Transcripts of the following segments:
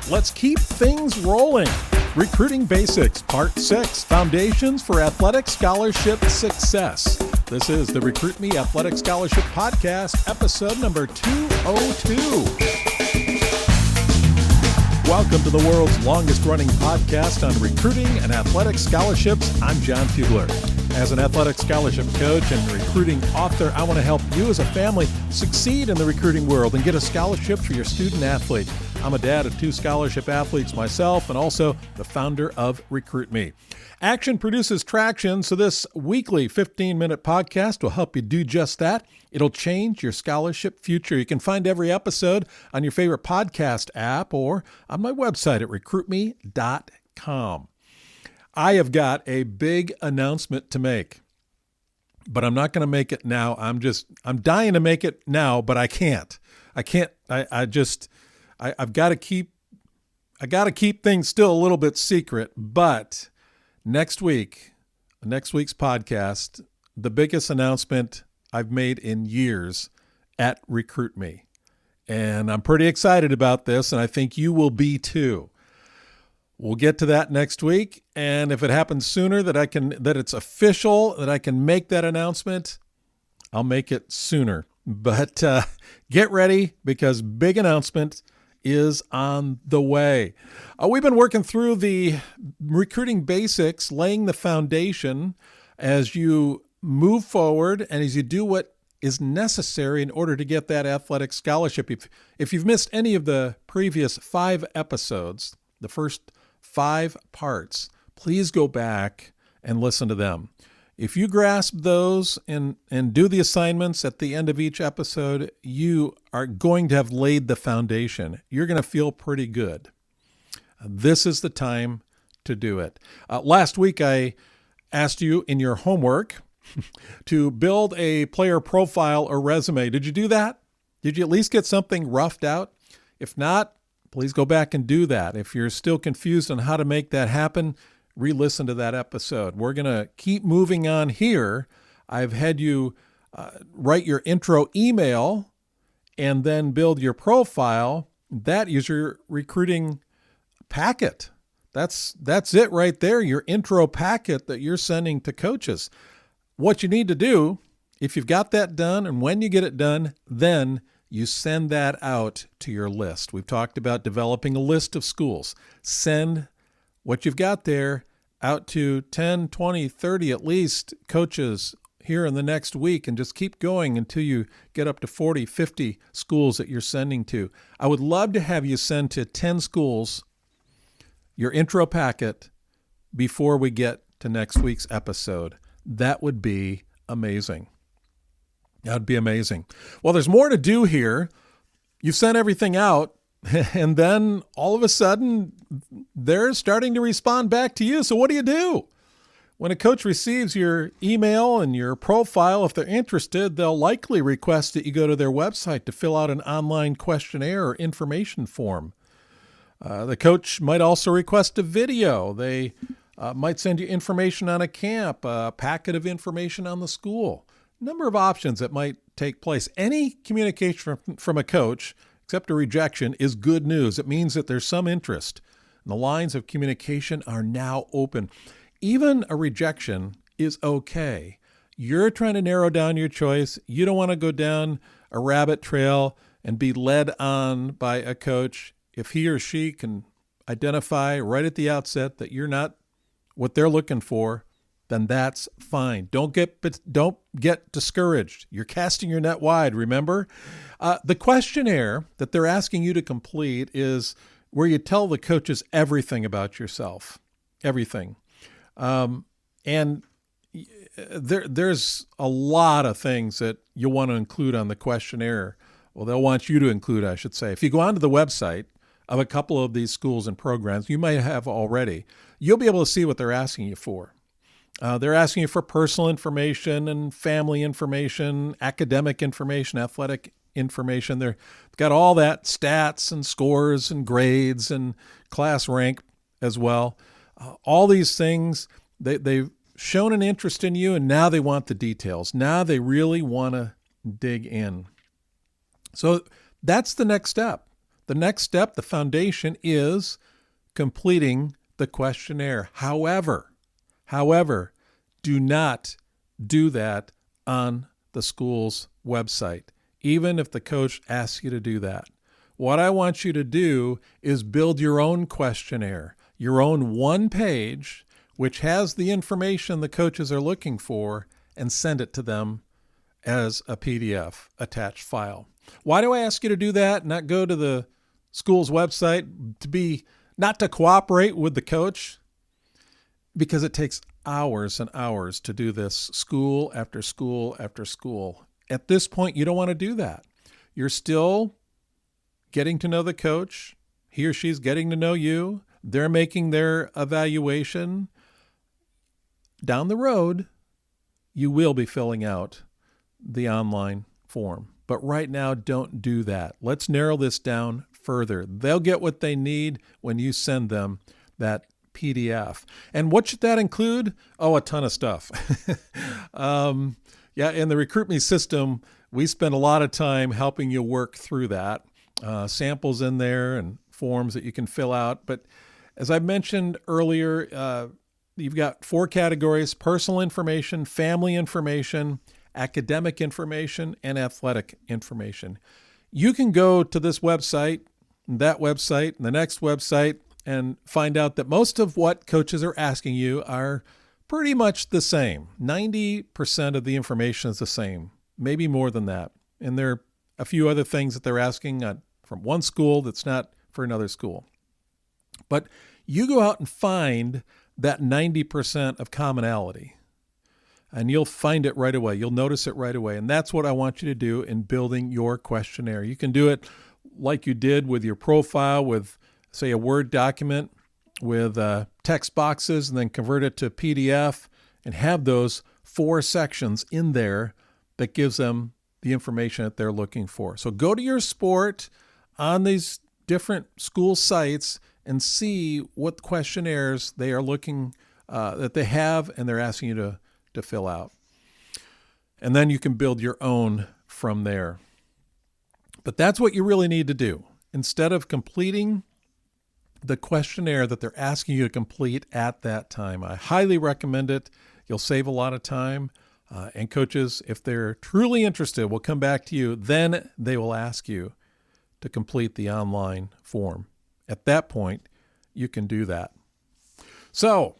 Let's keep things rolling. Recruiting Basics, Part 6, Foundations for Athletic Scholarship Success. This is the Recruit Me Athletic Scholarship Podcast, episode number 202. Welcome to the world's longest-running podcast on recruiting and athletic scholarships. I'm Jon Fugler. As an athletic scholarship coach and recruiting author, I want to help you as a family succeed in the recruiting world and get a scholarship for your student athlete. I'm a dad of 2 scholarship athletes myself and also the founder of Recruit Me. Action produces traction, so this weekly 15-minute podcast will help you do just that. It'll change your scholarship future. You can find every episode on your favorite podcast app or on my website at recruitme.com. I have got a big announcement to make, but I'm not going to make it now. I'm dying to make it now, but I can't. I've got to keep things still a little bit secret, but next week's podcast, the biggest announcement I've made in years at Recruit Me. And I'm pretty excited about this, and I think you will be too. We'll get to that next week, and if it happens sooner that it's official, that I can make that announcement, I'll make it sooner. But get ready, because big announcement is on the way. We've been working through the recruiting basics, laying the foundation as you move forward and as you do what is necessary in order to get that athletic scholarship. If you've missed any of the previous 5 episodes, the first 5 parts, please go back and listen to them. If you grasp those and do the assignments at the end of each episode, you are going to have laid the foundation. You're going to feel pretty good. This is the time to do it. Last week, I asked you in your homework to build a player profile or resume. Did you do that? Did you at least get something roughed out? If not, please go back and do that. If you're still confused on how to make that happen, re-listen to that episode. We're going to keep moving on here. I've had you write your intro email and then build your profile. That is your recruiting packet. That's it right there, your intro packet that you're sending to coaches. What you need to do, if you've got that done and when you get it done, then you send that out to your list. We've talked about developing a list of schools. Send what you've got there out to 10, 20, 30 at least coaches here in the next week, and just keep going until you get up to 40, 50 schools that you're sending to. I would love to have you send to 10 schools your intro packet before we get to next week's episode. That would be amazing. That'd be amazing. Well, there's more to do here. You've sent everything out, and then all of a sudden, they're starting to respond back to you. So what do? When a coach receives your email and your profile, if they're interested, they'll likely request that you go to their website to fill out an online questionnaire or information form. The coach might also request a video. They might send you information on a camp, a packet of information on the school. Number of options that might take place. Any communication from a coach, except a rejection, is good news. It means that there's some interest. And the lines of communication are now open. Even a rejection is okay. You're trying to narrow down your choice. You don't want to go down a rabbit trail and be led on by a coach. If he or she can identify right at the outset that you're not what they're looking for, then that's fine. Don't get discouraged. You're casting your net wide, remember? The questionnaire that they're asking you to complete is where you tell the coaches everything about yourself, everything. And there's a lot of things that you'll want to include on the questionnaire. Well, they'll want you to include, I should say. If you go onto the website of a couple of these schools and programs, you might have already, you'll be able to see what they're asking you for. They're asking you for personal information and family information, academic information, athletic information. They've got all that, stats and scores and grades and class rank as well. All these things, they've shown an interest in you, and now they want the details. Now they really want to dig in. So that's the next step. The next step, the foundation, is completing the questionnaire. However, do not do that on the school's website, even if the coach asks you to do that. What I want you to do is build your own questionnaire, your own one page, which has the information the coaches are looking for, and send it to them as a PDF attached file. Why do I ask you to do that, not go to the school's website, not to cooperate with the coach? Because it takes hours and hours to do this, school after school after school. At this point, you don't want to do that. You're still getting to know the coach. He or she's getting to know you. They're making their evaluation. Down the road, you will be filling out the online form. But right now, don't do that. Let's narrow this down further. They'll get what they need when you send them that PDF. And what should that include? Oh, a ton of stuff. In the Recruit Me system, we spend a lot of time helping you work through that. Samples in there and forms that you can fill out. But as I mentioned earlier, you've got 4 categories: personal information, family information, academic information, and athletic information. You can go to this website, that website, and the next website, and find out that most of what coaches are asking you are pretty much the same. 90% of the information is the same, maybe more than that. And there are a few other things that they're asking from one school that's not for another school. But you go out and find that 90% of commonality, and you'll find it right away. You'll notice it right away. And that's what I want you to do in building your questionnaire. You can do it like you did with your profile, with, say, a Word document with text boxes, and then convert it to PDF and have those 4 sections in there that gives them the information that they're looking for. So go to your sport on these different school sites and see what questionnaires they are looking that they have and they're asking you to fill out. And then you can build your own from there. But that's what you really need to do. Instead of completing the questionnaire that they're asking you to complete at that time, I highly recommend it. You'll save a lot of time. And coaches, if they're truly interested, will come back to you. Then they will ask you to complete the online form. At that point, you can do that. So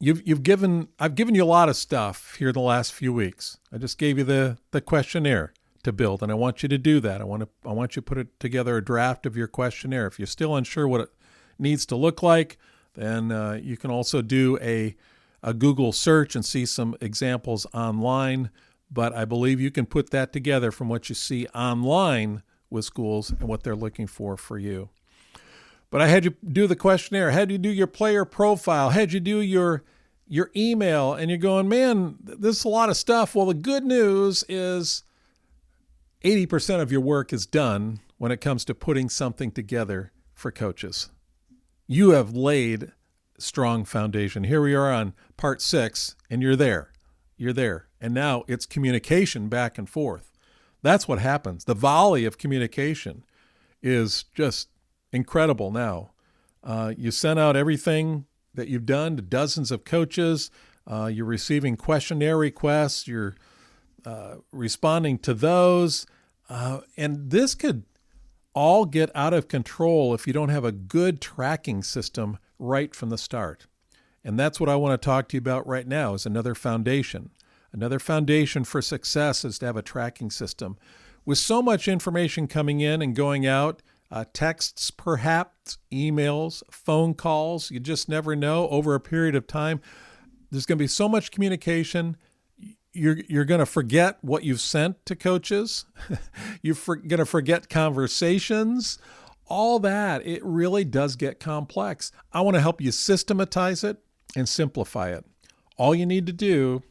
I've given you a lot of stuff here the last few weeks. I just gave you the questionnaire to build, and I want you to do that. I want you to put it together, a draft of your questionnaire. If you're still unsure what it needs to look like, then you can also do a Google search and see some examples online. But I believe you can put that together from what you see online with schools and what they're looking for you. But I had you do the questionnaire. I had you do your player profile. I had you do your email. And you're going, man, this is a lot of stuff. Well, the good news is 80% of your work is done when it comes to putting something together for coaches. You have laid strong foundation. Here we are on part 6, and you're there. And now it's communication back and forth. That's what happens. The volley of communication is just incredible now. You sent out everything that you've done to dozens of coaches. You're receiving questionnaire requests. You're responding to those. And this could all get out of control if you don't have a good tracking system right from the start. And that's what I want to talk to you about right now, is another foundation. Another foundation for success is to have a tracking system. With so much information coming in and going out, texts perhaps, emails, phone calls, you just never know. Over a period of time, there's going to be so much communication. You're going to forget what you've sent to coaches. You're going to forget conversations. All that, it really does get complex. I want to help you systematize it and simplify it. All you need to do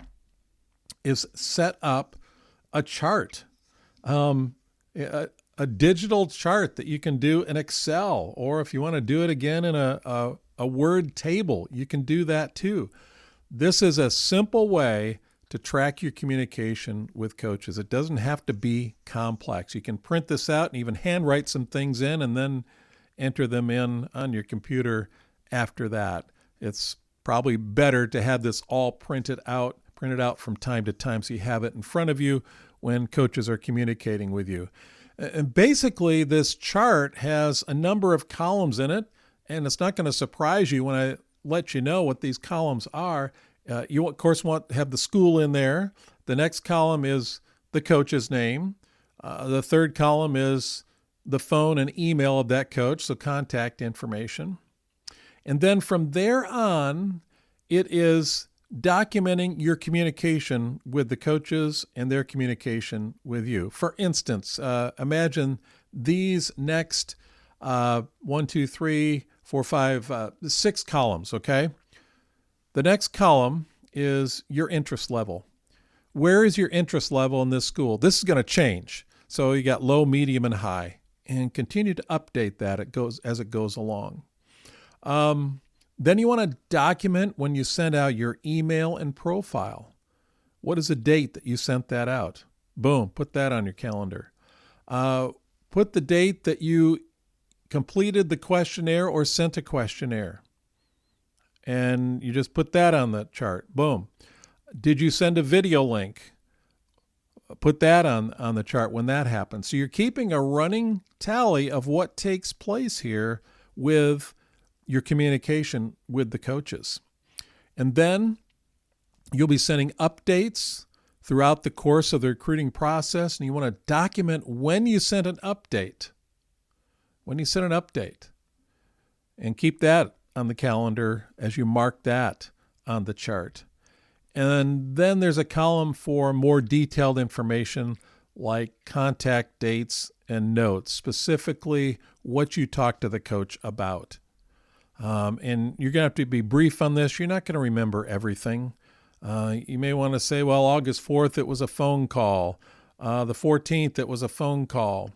is set up a chart, a digital chart that you can do in Excel, or if you want to do it again in a Word table, you can do that too. This is a simple way to track your communication with coaches. It doesn't have to be complex. You can print this out and even handwrite some things in and then enter them in on your computer after that. It's probably better to have this all printed out from time to time so you have it in front of you when coaches are communicating with you. And basically, this chart has a number of columns in it, and it's not going to surprise you when I let you know what these columns are. You, of course, want to have the school in there. The next column is the coach's name. The third column is the phone and email of that coach, so contact information. And then from there on, it is documenting your communication with the coaches and their communication with you. For instance, imagine these next 1, 2, 3, 4, 5, 6 columns, okay? The next column is your interest level. Where is your interest level in this school? This is going to change. So you got low, medium, and high, and continue to update that as it goes along. Then you want to document when you send out your email and profile. What is the date that you sent that out? Boom, put that on your calendar. Put the date that you completed the questionnaire or sent a questionnaire. And you just put that on the chart. Boom. Did you send a video link? Put that on the chart when that happens. So you're keeping a running tally of what takes place here with your communication with the coaches. And then you'll be sending updates throughout the course of the recruiting process, and you want to document when you sent an update. When you sent an update. And keep that on the calendar as you mark that on the chart. And then there's a column for more detailed information like contact dates and notes, specifically what you talked to the coach about. And you're going to have to be brief on this. You're not going to remember everything. You may want to say, well, August 4th, it was a phone call. The 14th, it was a phone call.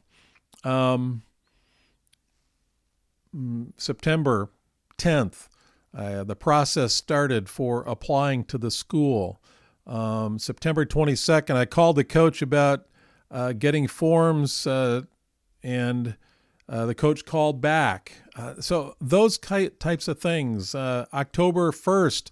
September 10th, the process started for applying to the school. September 22nd, I called the coach about getting forms and the coach called back. So those types of things. October 1st,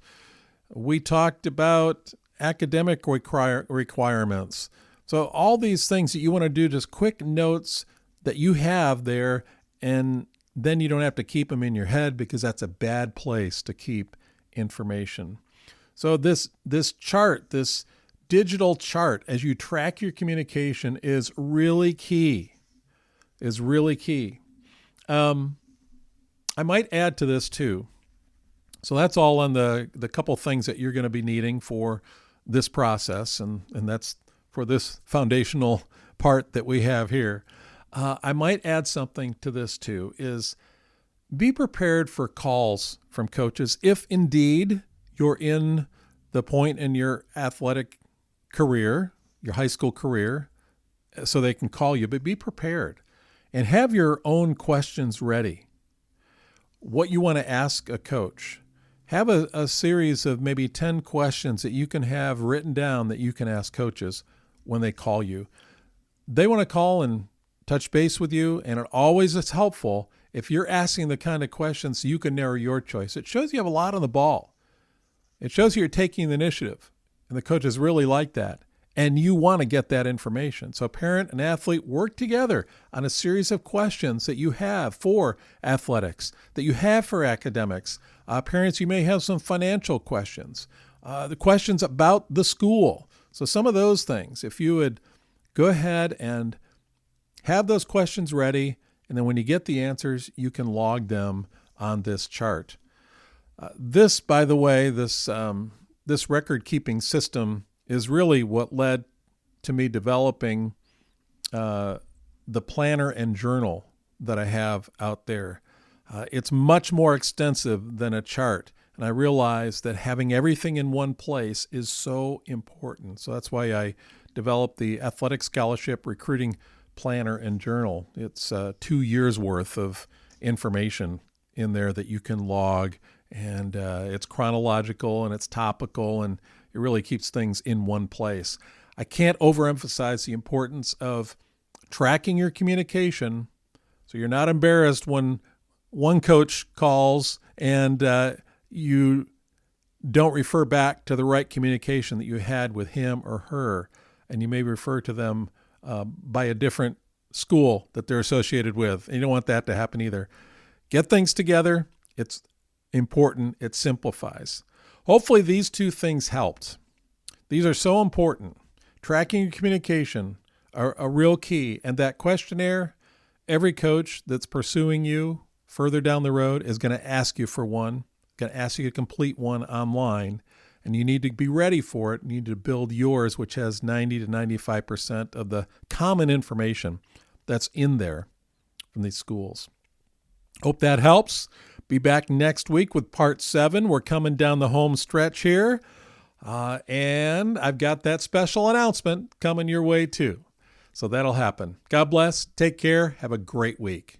we talked about academic requirements. So all these things that you want to do, just quick notes that you have there, and then you don't have to keep them in your head because that's a bad place to keep information. So this chart, this digital chart, as you track your communication is really key. I might add to this too. So that's all on the couple things that you're going to be needing for this process, and that's for this foundational part that we have here. I might add something to this too, is be prepared for calls from coaches if indeed you're in the point in your athletic career, your high school career, so they can call you, but be prepared and have your own questions ready. What you want to ask a coach. Have a series of maybe 10 questions that you can have written down that you can ask coaches when they call you. They want to call and touch base with you, and it always is helpful if you're asking the kind of questions you can narrow your choice. It shows you have a lot on the ball. It shows you're taking the initiative, and the coaches really like that, and you want to get that information. So parent and athlete work together on a series of questions that you have for athletics, that you have for academics. Parents, you may have some financial questions, the questions about the school. So some of those things, if you would go ahead and have those questions ready, and then when you get the answers, you can log them on this chart. This, by the way, this record-keeping system is really what led to me developing the planner and journal that I have out there. It's much more extensive than a chart, and I realized that having everything in one place is so important. So that's why I developed the Athletic Scholarship Recruiting Planner and Journal. It's 2 years worth of information in there that you can log, and it's chronological and it's topical, and It really keeps things in one place. I can't overemphasize the importance of tracking your communication so you're not embarrassed when one coach calls and you don't refer back to the right communication that you had with him or her, and you may refer to them by a different school that they're associated with. And you don't want that to happen either. Get things together. It's important. It simplifies. Hopefully these two things helped. These are so important. Tracking your communication are a real key. And that questionnaire, every coach that's pursuing you further down the road is going to ask you for one, going to ask you to complete one online. And you need to be ready for it. You need to build yours, which has 90 to 95% of the common information that's in there from these schools. Hope that helps. Be back next week with part 7. We're coming down the home stretch here. And I've got that special announcement coming your way too. So that'll happen. God bless. Take care. Have a great week.